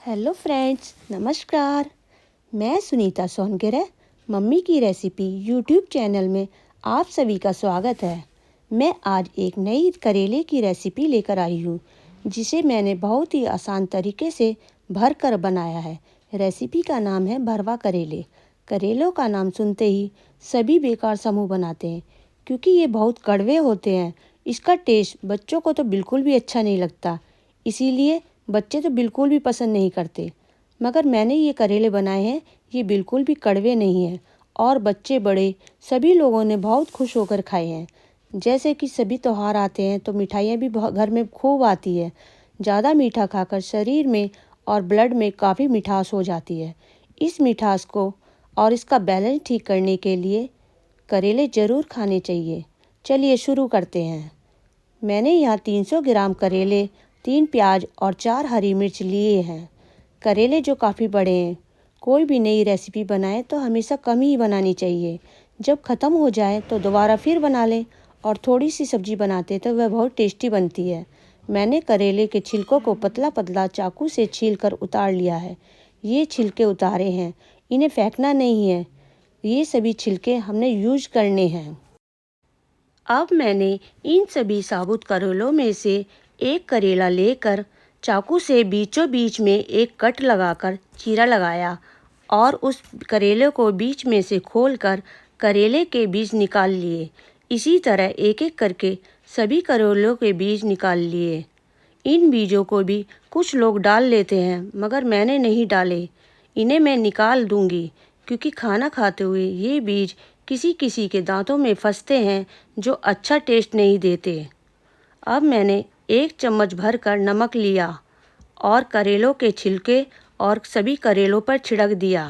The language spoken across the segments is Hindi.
हेलो फ्रेंड्स, नमस्कार। मैं सुनीता सोनगिरे मम्मी की रेसिपी यूट्यूब चैनल में आप सभी का स्वागत है। मैं आज एक नई करेले की रेसिपी लेकर आई हूँ, जिसे मैंने बहुत ही आसान तरीके से भर कर बनाया है। रेसिपी का नाम है भरवा करेले। करेलों का नाम सुनते ही सभी बेकार समूह बनाते हैं, क्योंकि ये बहुत कड़वे होते हैं। इसका टेस्ट बच्चों को तो बिल्कुल भी अच्छा नहीं लगता, इसीलिए बच्चे तो बिल्कुल भी पसंद नहीं करते। मगर मैंने ये करेले बनाए हैं, ये बिल्कुल भी कड़वे नहीं हैं और बच्चे बड़े सभी लोगों ने बहुत खुश होकर खाए हैं। जैसे कि सभी त्योहार आते हैं तो मिठाइयाँ भी घर में खूब आती है। ज़्यादा मीठा खाकर शरीर में और ब्लड में काफ़ी मिठास हो जाती है। इस मिठास को और इसका बैलेंस ठीक करने के लिए करेले ज़रूर खाने चाहिए। चलिए शुरू करते हैं। मैंने यहाँ 300 ग्राम करेले, 3 प्याज और 4 हरी मिर्च लिए हैं। करेले जो काफ़ी बड़े हैं, कोई भी नई रेसिपी बनाए तो हमेशा कम ही बनानी चाहिए। जब ख़त्म हो जाए तो दोबारा फिर बना लें और थोड़ी सी सब्जी बनाते तो वह बहुत टेस्टी बनती है। मैंने करेले के छिलकों को पतला पतला चाकू से छील कर उतार लिया है। ये छिलके उतारे हैं, इन्हें फेंकना नहीं है। ये सभी छिलके हमने यूज करने हैं। अब मैंने इन सभी साबुत करेलों में से एक करेला लेकर चाकू से बीचों बीच में एक कट लगाकर चीरा लगाया और उस करेले को बीच में से खोलकर करेले के बीज निकाल लिए। इसी तरह एक एक करके सभी करेलों के बीज निकाल लिए। इन बीजों को भी कुछ लोग डाल लेते हैं, मगर मैंने नहीं डाले। इन्हें मैं निकाल दूंगी, क्योंकि खाना खाते हुए ये बीज किसी किसी के दांतों में फंसते हैं, जो अच्छा टेस्ट नहीं देते। अब मैंने 1 चम्मच भर कर नमक लिया और करेलों के छिलके और सभी करेलों पर छिड़क दिया।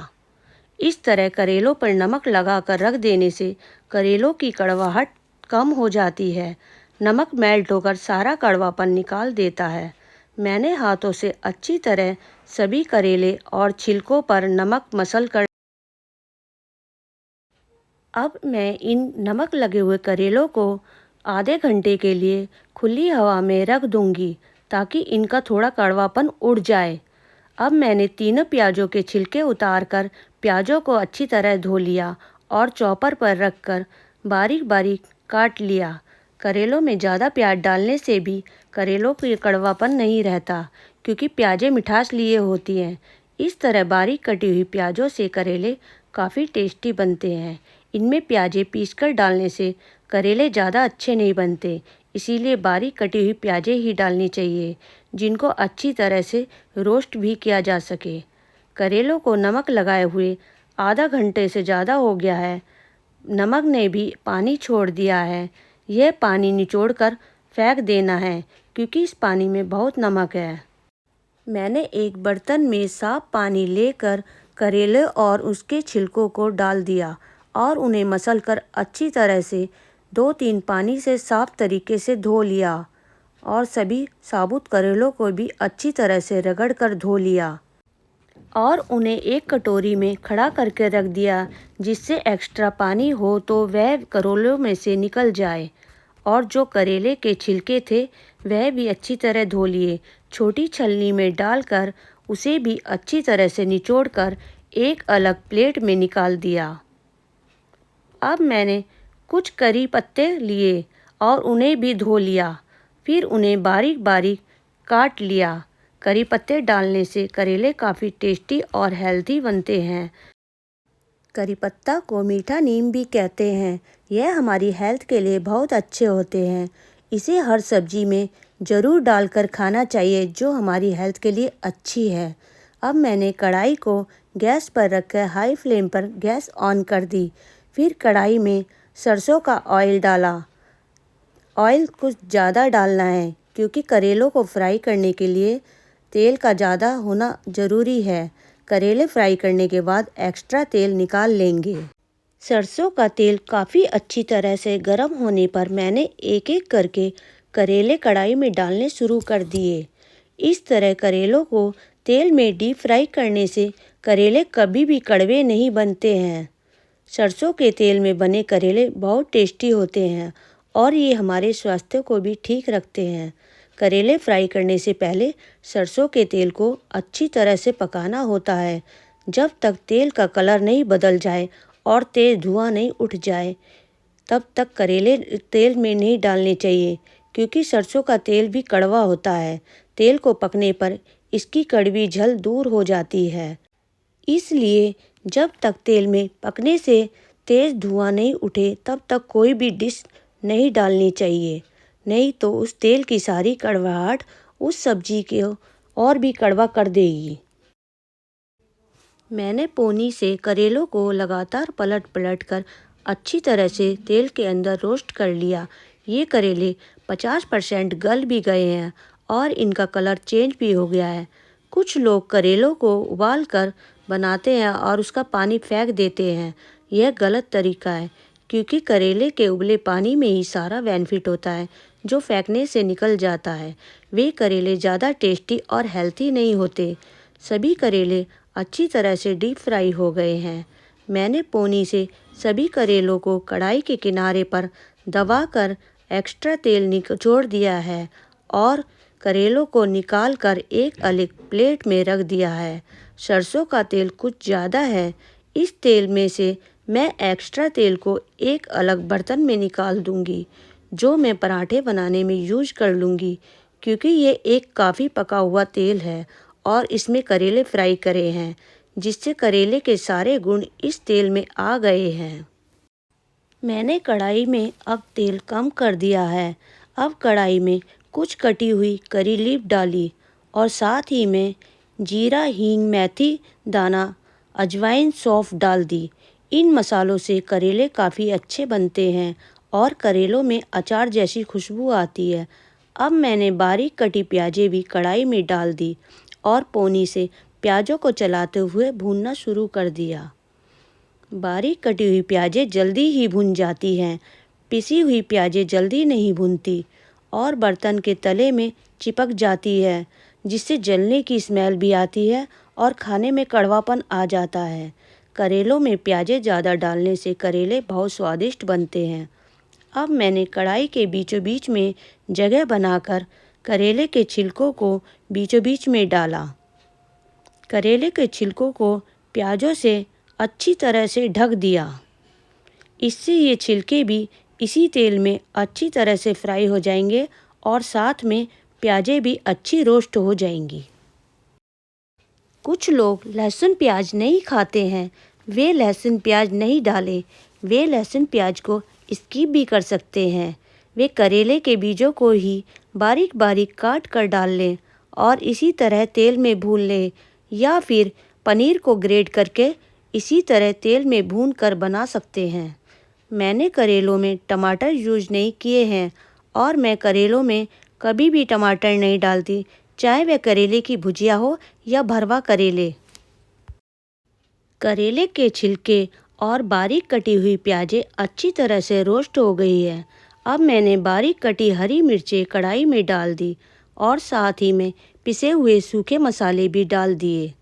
इस तरह करेलों पर नमक लगाकर रख देने से करेलों की कड़वाहट कम हो जाती है। नमक मेल्ट होकर सारा कड़वापन निकाल देता है। मैंने हाथों से अच्छी तरह सभी करेले और छिलकों पर नमक मसल कर अब मैं इन नमक लगे हुए करेलों को आधे घंटे के लिए खुली हवा में रख दूंगी, ताकि इनका थोड़ा कड़वापन उड़ जाए। अब मैंने तीनों प्याज़ों के छिलके उतारकर प्याज़ों को अच्छी तरह धो लिया और चॉपर पर रखकर बारीक बारीक काट लिया। करेलों में ज़्यादा प्याज डालने से भी करेलों की कड़वापन नहीं रहता, क्योंकि प्याज़ें मिठास लिए होती हैं। इस तरह बारीक कटी हुई प्याज़ों से करेले काफ़ी टेस्टी बनते हैं। इनमें प्याज़ें पीसकर डालने से करेले ज़्यादा अच्छे नहीं बनते, इसीलिए बारीक कटी हुई प्याज़ें ही डालनी चाहिए, जिनको अच्छी तरह से रोस्ट भी किया जा सके। करेलों को नमक लगाए हुए आधा घंटे से ज़्यादा हो गया है। नमक ने भी पानी छोड़ दिया है। यह पानी निचोड़कर फेंक देना है, क्योंकि इस पानी में बहुत नमक है। मैंने एक बर्तन में साफ पानी लेकर करेले और उसके छिलकों को डाल दिया और उन्हें मसलकर अच्छी तरह से 2-3 पानी से साफ तरीके से धो लिया और सभी साबुत करेलों को भी अच्छी तरह से रगड़ कर धो लिया और उन्हें एक कटोरी में खड़ा करके रख दिया, जिससे एक्स्ट्रा पानी हो तो वह करेलों में से निकल जाए। और जो करेले के छिलके थे वह भी अच्छी तरह धो लिए। छोटी छलनी में डालकर उसे भी अच्छी तरह से निचोड़कर एक अलग प्लेट में निकाल दिया। अब मैंने कुछ करी पत्ते लिए और उन्हें भी धो लिया, फिर उन्हें बारीक बारीक काट लिया। करी पत्ते डालने से करेले काफ़ी टेस्टी और हेल्दी बनते हैं। करी पत्ता को मीठा नीम भी कहते हैं। यह हमारी हेल्थ के लिए बहुत अच्छे होते हैं। इसे हर सब्जी में ज़रूर डालकर खाना चाहिए, जो हमारी हेल्थ के लिए अच्छी है। अब मैंने कढ़ाई को गैस पर रखकर हाई फ्लेम पर गैस ऑन कर दी। फिर कढ़ाई में सरसों का ऑयल डाला। ऑयल कुछ ज़्यादा डालना है, क्योंकि करेलों को फ्राई करने के लिए तेल का ज़्यादा होना ज़रूरी है। करेले फ्राई करने के बाद एक्स्ट्रा तेल निकाल लेंगे। सरसों का तेल काफ़ी अच्छी तरह से गर्म होने पर मैंने एक एक करके करेले कढ़ाई में डालने शुरू कर दिए। इस तरह करेलों को तेल में डीप फ्राई करने से करेले कभी भी कड़वे नहीं बनते हैं। सरसों के तेल में बने करेले बहुत टेस्टी होते हैं और ये हमारे स्वास्थ्य को भी ठीक रखते हैं। करेले फ्राई करने से पहले सरसों के तेल को अच्छी तरह से पकाना होता है। जब तक तेल का कलर नहीं बदल जाए और तेज़ धुआं नहीं उठ जाए, तब तक करेले तेल में नहीं डालने चाहिए, क्योंकि सरसों का तेल भी कड़वा होता है। तेल को पकने पर इसकी कड़वी झल दूर हो जाती है। इसलिए जब तक तेल में पकने से तेज़ धुआं नहीं उठे, तब तक कोई भी डिश नहीं डालनी चाहिए। नहीं तो उस तेल की सारी कड़वाहट उस सब्जी को और भी कड़वा कर देगी। मैंने पोनी से करेलों को लगातार पलट पलट कर अच्छी तरह से तेल के अंदर रोस्ट कर लिया। ये करेले 50% गल भी गए हैं और इनका कलर चेंज भी हो गया है। कुछ लोग करेलों को उबाल कर बनाते हैं और उसका पानी फेंक देते हैं। यह गलत तरीका है, क्योंकि करेले के उबले पानी में ही सारा बेनिफिट होता है जो फेंकने से निकल जाता है। वे करेले ज़्यादा टेस्टी और हेल्थी नहीं होते। सभी करेले अच्छी तरह से डीप फ्राई हो गए हैं। मैंने पोनी से सभी करेलों को कढ़ाई के किनारे पर दबाकर एक्स्ट्रा तेल निचोड़ दिया है और करेलों को निकाल कर एक अलग प्लेट में रख दिया है। सरसों का तेल कुछ ज़्यादा है। इस तेल में से मैं एक्स्ट्रा तेल को एक अलग बर्तन में निकाल दूंगी, जो मैं पराठे बनाने में यूज कर लूँगी, क्योंकि ये एक काफ़ी पका हुआ तेल है और इसमें करेले फ्राई करे हैं, जिससे करेले के सारे गुण इस तेल में आ गए हैं। मैंने कढ़ाई में अब तेल कम कर दिया है। अब कढ़ाई में कुछ कटी हुई करी लीफ डाली और साथ ही में जीरा, हींग, मेथी दाना, अजवाइन, सौंफ डाल दी। इन मसालों से करेले काफ़ी अच्छे बनते हैं और करेलों में अचार जैसी खुशबू आती है। अब मैंने बारीक कटी प्याज़ें भी कढ़ाई में डाल दी और पोनी से प्याज़ों को चलाते हुए भूनना शुरू कर दिया। बारीक कटी हुई प्याज़ें जल्दी ही भुन जाती हैं। पिसी हुई प्याज़ें जल्दी नहीं भुनती और बर्तन के तले में चिपक जाती है, जिससे जलने की स्मेल भी आती है और खाने में कड़वापन आ जाता है। करेलों में प्याज़ें ज़्यादा डालने से करेले बहुत स्वादिष्ट बनते हैं। अब मैंने कढ़ाई के बीचों बीच में जगह बनाकर करेले के छिलकों को बीचों बीच में डाला। करेले के छिलकों को प्याज़ों से अच्छी तरह से ढक दिया। इससे ये छिलके भी इसी तेल में अच्छी तरह से फ्राई हो जाएंगे और साथ में प्याज़ें भी अच्छी रोस्ट हो जाएंगी। कुछ लोग लहसुन प्याज नहीं खाते हैं, वे लहसुन प्याज नहीं डालें। वे लहसुन प्याज को स्किप भी कर सकते हैं। वे करेले के बीजों को ही बारीक बारीक काट कर डाल लें और इसी तरह तेल में भून लें, या फिर पनीर को ग्रेट करके इसी तरह तेल में भून कर बना सकते हैं। मैंने करेलों में टमाटर यूज नहीं किए हैं और मैं करेलों में कभी भी टमाटर नहीं डालती, चाहे वह करेले की भुजिया हो या भरवा करेले। करेले के छिलके और बारीक कटी हुई प्याज़ें अच्छी तरह से रोस्ट हो गई है। अब मैंने बारीक कटी हरी मिर्चें कढ़ाई में डाल दी और साथ ही में पिसे हुए सूखे मसाले भी डाल दिए।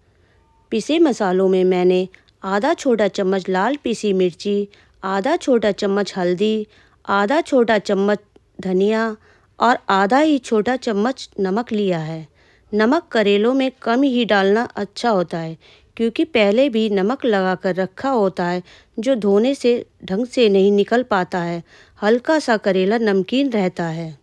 पिसे मसालों में मैंने आधा छोटा चम्मच लाल पिसी मिर्ची, आधा छोटा चम्मच हल्दी, आधा छोटा चम्मच धनिया और आधा ही छोटा चम्मच नमक लिया है। नमक करेलों में कम ही डालना अच्छा होता है, क्योंकि पहले भी नमक लगा कर रखा होता है, जो धोने से ढंग से नहीं निकल पाता है। हल्का सा करेला नमकीन रहता है।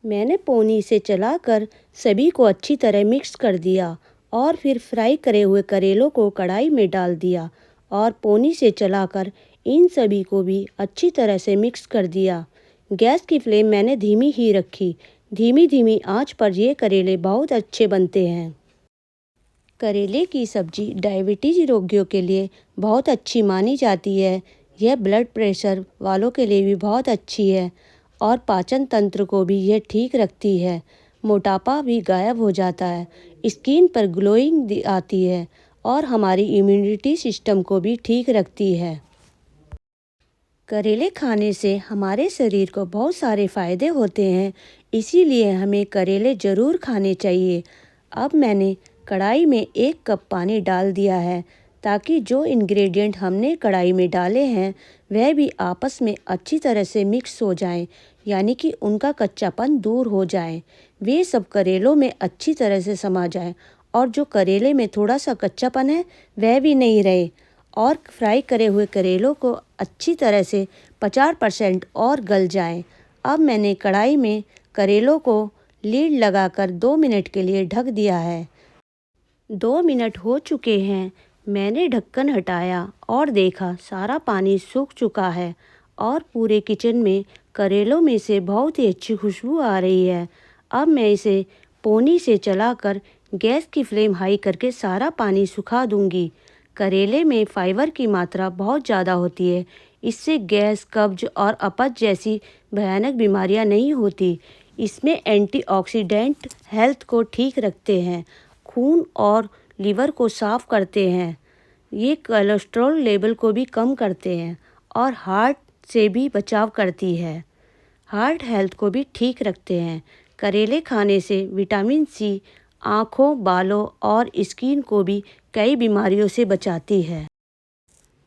मैंने पोनी से चलाकर सभी को अच्छी तरह मिक्स कर दिया और फिर फ्राई करे हुए करेलों को कढ़ाई में डाल दिया और पोनी से चलाकर इन सभी को भी अच्छी तरह से मिक्स कर दिया। गैस की फ्लेम मैंने धीमी ही रखी। धीमी धीमी आंच पर ये करेले बहुत अच्छे बनते हैं। करेले की सब्जी डायबिटीज रोगियों के लिए बहुत अच्छी मानी जाती है। यह ब्लड प्रेशर वालों के लिए भी बहुत अच्छी है और पाचन तंत्र को भी यह ठीक रखती है। मोटापा भी गायब हो जाता है, स्किन पर ग्लोइंग आती है और हमारी इम्यूनिटी सिस्टम को भी ठीक रखती है। करेले खाने से हमारे शरीर को बहुत सारे फ़ायदे होते हैं, इसीलिए हमें करेले ज़रूर खाने चाहिए। अब मैंने कढ़ाई में 1 कप पानी डाल दिया है, ताकि जो इंग्रेडिएंट हमने कढ़ाई में डाले हैं वह भी आपस में अच्छी तरह से मिक्स हो जाएं, यानी कि उनका कच्चापन दूर हो जाए। वे सब करेलों में अच्छी तरह से समा जाए और जो करेले में थोड़ा सा कच्चापन है वह भी नहीं रहे। और फ्राई करे हुए करेलों को अच्छी तरह से 50% और गल जाए। अब मैंने कढ़ाई में करेलों को लीड लगाकर 2 मिनट के लिए ढक दिया है। 2 मिनट हो चुके हैं। मैंने ढक्कन हटाया और देखा सारा पानी सूख चुका है और पूरे किचन में करेलों में से बहुत ही अच्छी खुशबू आ रही है। अब मैं इसे पोनी से चलाकर गैस की फ्लेम हाई करके सारा पानी सुखा दूंगी। करेले में फाइबर की मात्रा बहुत ज़्यादा होती है। इससे गैस, कब्ज और अपच जैसी भयानक बीमारियां नहीं होती। इसमें एंटीऑक्सीडेंट हेल्थ को ठीक रखते हैं, खून और लीवर को साफ करते हैं। ये कोलेस्ट्रॉल लेवल को भी कम करते हैं और हार्ट से भी बचाव करती है। हार्ट हेल्थ को भी ठीक रखते हैं। करेले खाने से विटामिन सी आँखों, बालों और स्किन को भी कई बीमारियों से बचाती है।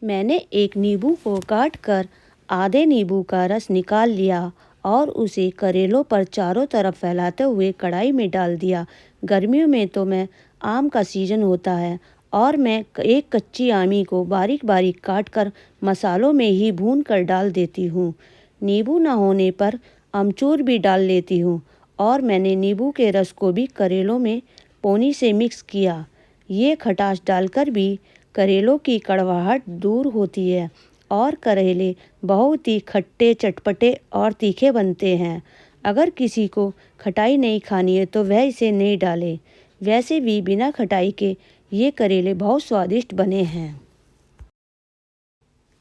मैंने एक नींबू को काटकर आधे नींबू का रस निकाल लिया और उसे करेलों पर चारों तरफ फैलाते हुए कढ़ाई में डाल दिया। गर्मियों में तो मैं आम का सीज़न होता है और मैं एक कच्ची आमी को बारीक बारीक काटकर मसालों में ही भून कर डाल देती हूँ। नींबू ना होने पर अमचूर भी डाल लेती हूँ और मैंने नींबू के रस को भी करेलों में पोनी से मिक्स किया। ये खटास डालकर भी करेलों की कड़वाहट दूर होती है और करेले बहुत ही खट्टे, चटपटे और तीखे बनते हैं। अगर किसी को खटाई नहीं खानी है तो वह इसे नहीं डाले। वैसे भी बिना खटाई के ये करेले बहुत स्वादिष्ट बने हैं।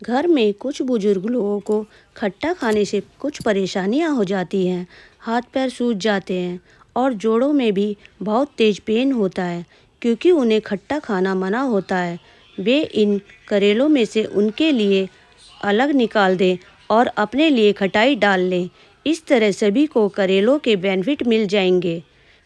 घर में कुछ बुजुर्ग लोगों को खट्टा खाने से कुछ परेशानियां हो जाती हैं। हाथ पैर सूज जाते हैं और जोड़ों में भी बहुत तेज पेन होता है क्योंकि उन्हें खट्टा खाना मना होता है। वे इन करेलों में से उनके लिए अलग निकाल दें और अपने लिए खटाई डाल लें। इस तरह सभी को करेलों के बेनिफिट मिल जाएंगे।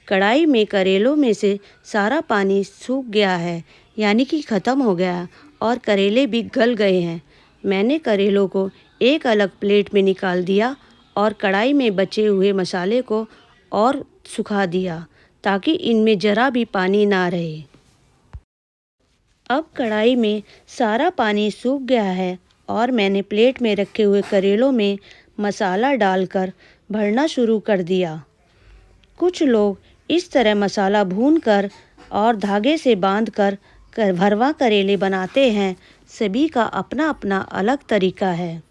कढ़ाई में करेलों में से सारा पानी सूख गया है, यानी कि ख़त्म हो गया और करेले भी गल गए हैं। मैंने करेलों को एक अलग प्लेट में निकाल दिया और कढ़ाई में बचे हुए मसाले को और सुखा दिया ताकि इनमें ज़रा भी पानी ना रहे। अब कढ़ाई में सारा पानी सूख गया है और मैंने प्लेट में रखे हुए करेलों में मसाला डालकर भरना शुरू कर दिया। कुछ लोग इस तरह मसाला भूनकर और धागे से बांधकर भरवा करेले बनाते हैं। सभी का अपना अपना अलग तरीका है।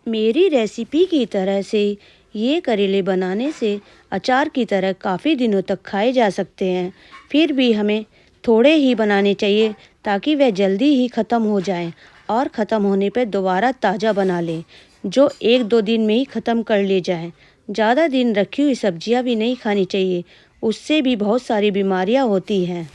मेरी रेसिपी की तरह से ये करेले बनाने से अचार की तरह काफ़ी दिनों तक खाए जा सकते हैं। फिर भी हमें थोड़े ही बनाने चाहिए ताकि वह जल्दी ही ख़त्म हो जाएं और ख़त्म होने पर दोबारा ताज़ा बना लें, जो 1-2 दिन में ही ख़त्म कर ले जाएं। ज़्यादा दिन रखी हुई सब्जियां भी नहीं खानी चाहिए, उससे भी बहुत सारी बीमारियां होती हैं।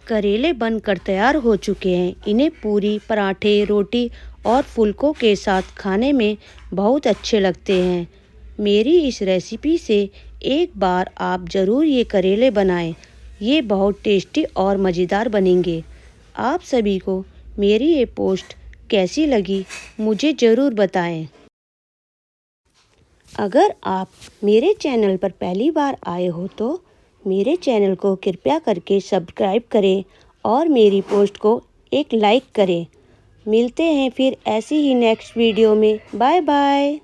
करेले बनकर तैयार हो चुके हैं। इन्हें पूरी, पराठे, रोटी और फुल्कों के साथ खाने में बहुत अच्छे लगते हैं। मेरी इस रेसिपी से एक बार आप ज़रूर ये करेले बनाएं। ये बहुत टेस्टी और मज़ेदार बनेंगे। आप सभी को मेरी ये पोस्ट कैसी लगी मुझे ज़रूर बताएं। अगर आप मेरे चैनल पर पहली बार आए हो तो मेरे चैनल को कृपया करके सब्सक्राइब करें और मेरी पोस्ट को एक लाइक करें। मिलते हैं फिर ऐसी ही नेक्स्ट वीडियो में। Bye bye.